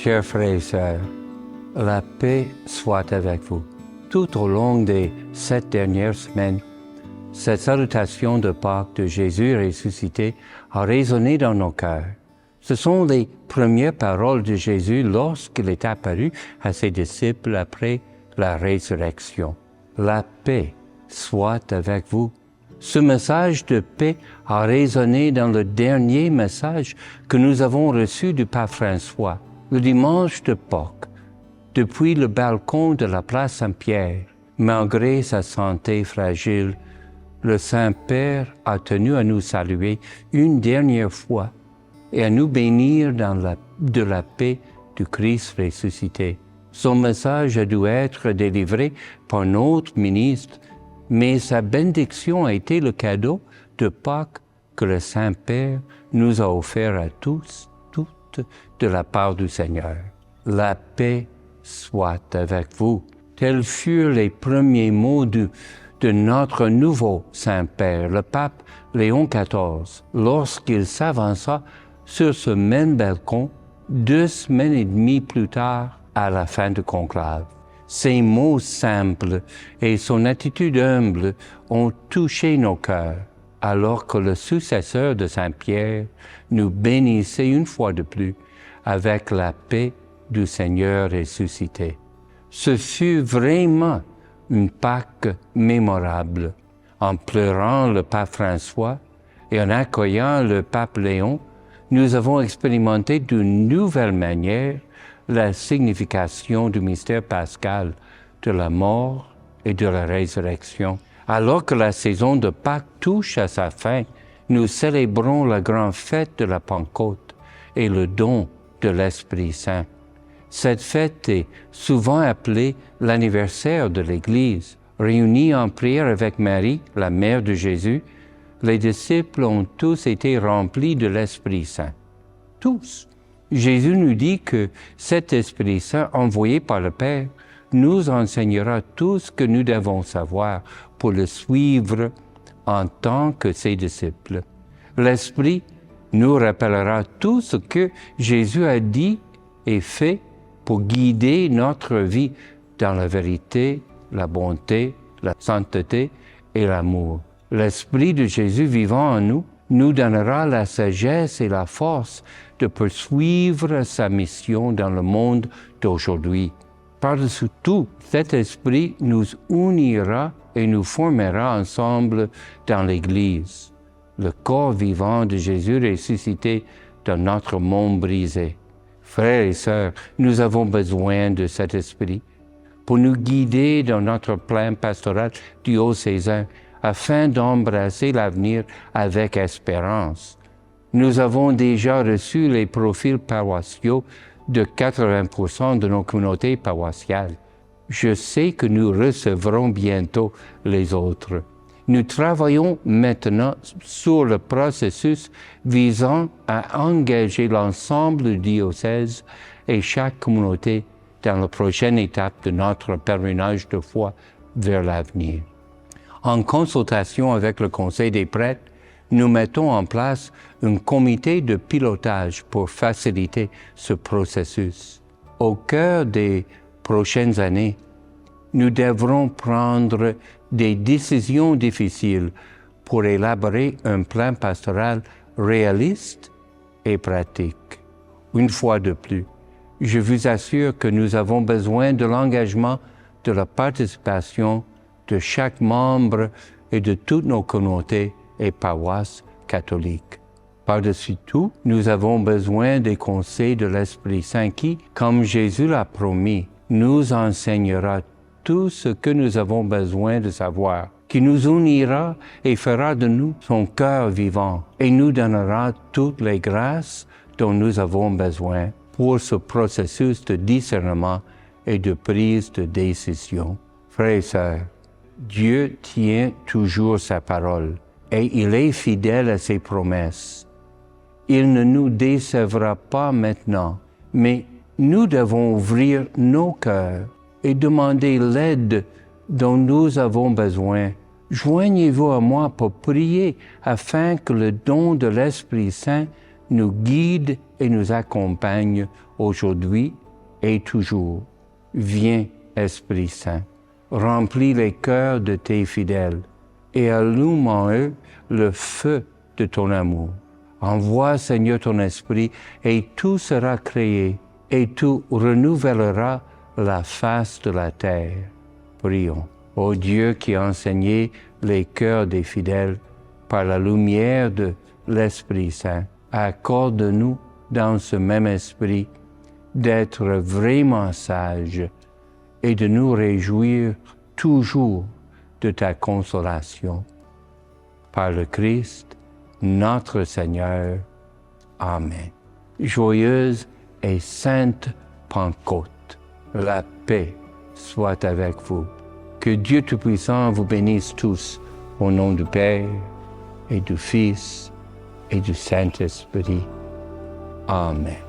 Chers frères et sœurs, la paix soit avec vous. Tout au long des 7 dernières semaines, cette salutation de Pâques de Jésus ressuscité a résonné dans nos cœurs. Ce sont les premières paroles de Jésus lorsqu'il est apparu à ses disciples après la résurrection. La paix soit avec vous. Ce message de paix a résonné dans le dernier message que nous avons reçu du Pape François, le dimanche de Pâques, depuis le balcon de la place Saint-Pierre. Malgré sa santé fragile, le Saint-Père a tenu à nous saluer une dernière fois et à nous bénir de la paix du Christ ressuscité. Son message a dû être délivré par notre ministre, mais sa bénédiction a été le cadeau de Pâques que le Saint-Père nous a offert à tous, toutes, de la part du Seigneur. La paix soit avec vous. Tels furent les premiers mots de notre nouveau Saint-Père, le pape Léon XIV, lorsqu'il s'avança sur ce même balcon 2 semaines et demie plus tard à la fin du conclave. Ces mots simples et son attitude humble ont touché nos cœurs, alors que le successeur de Saint-Pierre nous bénissait une fois de plus avec la paix du Seigneur ressuscité. Ce fut vraiment une Pâque mémorable. En pleurant le pape François et en accueillant le pape Léon, nous avons expérimenté d'une nouvelle manière la signification du mystère pascal de la mort et de la résurrection. Alors que la saison de Pâques touche à sa fin, nous célébrons la grande fête de la Pentecôte et le don de l'Esprit Saint. Cette fête est souvent appelée l'anniversaire de l'Église. Réunis en prière avec Marie, la mère de Jésus, les disciples ont tous été remplis de l'Esprit Saint. Tous. Jésus nous dit que cet Esprit Saint, envoyé par le Père, nous enseignera tout ce que nous devons savoir pour le suivre en tant que ses disciples. L'Esprit nous rappellera tout ce que Jésus a dit et fait pour guider notre vie dans la vérité, la bonté, la sainteté et l'amour. L'Esprit de Jésus vivant en nous nous donnera la sagesse et la force de poursuivre sa mission dans le monde d'aujourd'hui. Par-dessus tout, cet Esprit nous unira et nous formera ensemble dans l'Église, le corps vivant de Jésus ressuscité dans notre monde brisé. Frères et sœurs, nous avons besoin de cet Esprit pour nous guider dans notre plan pastoral diocésain afin d'embrasser l'avenir avec espérance. Nous avons déjà reçu les profils paroissiaux de 80% de nos communautés paroissiales. Je sais que nous recevrons bientôt les autres. Nous travaillons maintenant sur le processus visant à engager l'ensemble du diocèse et chaque communauté dans la prochaine étape de notre pèlerinage de foi vers l'avenir. En consultation avec le Conseil des prêtres, nous mettons en place un comité de pilotage pour faciliter ce processus. Au cœur des prochaines années, nous devrons prendre des décisions difficiles pour élaborer un plan pastoral réaliste et pratique. Une fois de plus, je vous assure que nous avons besoin de l'engagement, de la participation de chaque membre et de toutes nos communautés et paroisses catholiques. Par-dessus tout, nous avons besoin des conseils de l'Esprit Saint qui, comme Jésus l'a promis, nous enseignera tout ce que nous avons besoin de savoir, qui nous unira et fera de nous son cœur vivant et nous donnera toutes les grâces dont nous avons besoin pour ce processus de discernement et de prise de décision. Frères et sœurs, Dieu tient toujours sa parole et il est fidèle à ses promesses. Il ne nous décevra pas maintenant, mais nous devons ouvrir nos cœurs et demander l'aide dont nous avons besoin. Joignez-vous à moi pour prier afin que le don de l'Esprit Saint nous guide et nous accompagne aujourd'hui et toujours. Viens, Esprit Saint, remplis les cœurs de tes fidèles et allume en eux le feu de ton amour. Envoie, Seigneur, ton Esprit et tout sera créé et tu renouvelleras la face de la terre. Prions. Ô Dieu qui a enseigné les cœurs des fidèles par la lumière de l'Esprit Saint, accorde-nous dans ce même esprit d'être vraiment sages et de nous réjouir toujours de ta consolation. Par le Christ, notre Seigneur. Amen. Joyeuse et sainte Pentecôte, la paix soit avec vous. Que Dieu Tout-Puissant vous bénisse tous, au nom du Père et du Fils et du Saint-Esprit. Amen.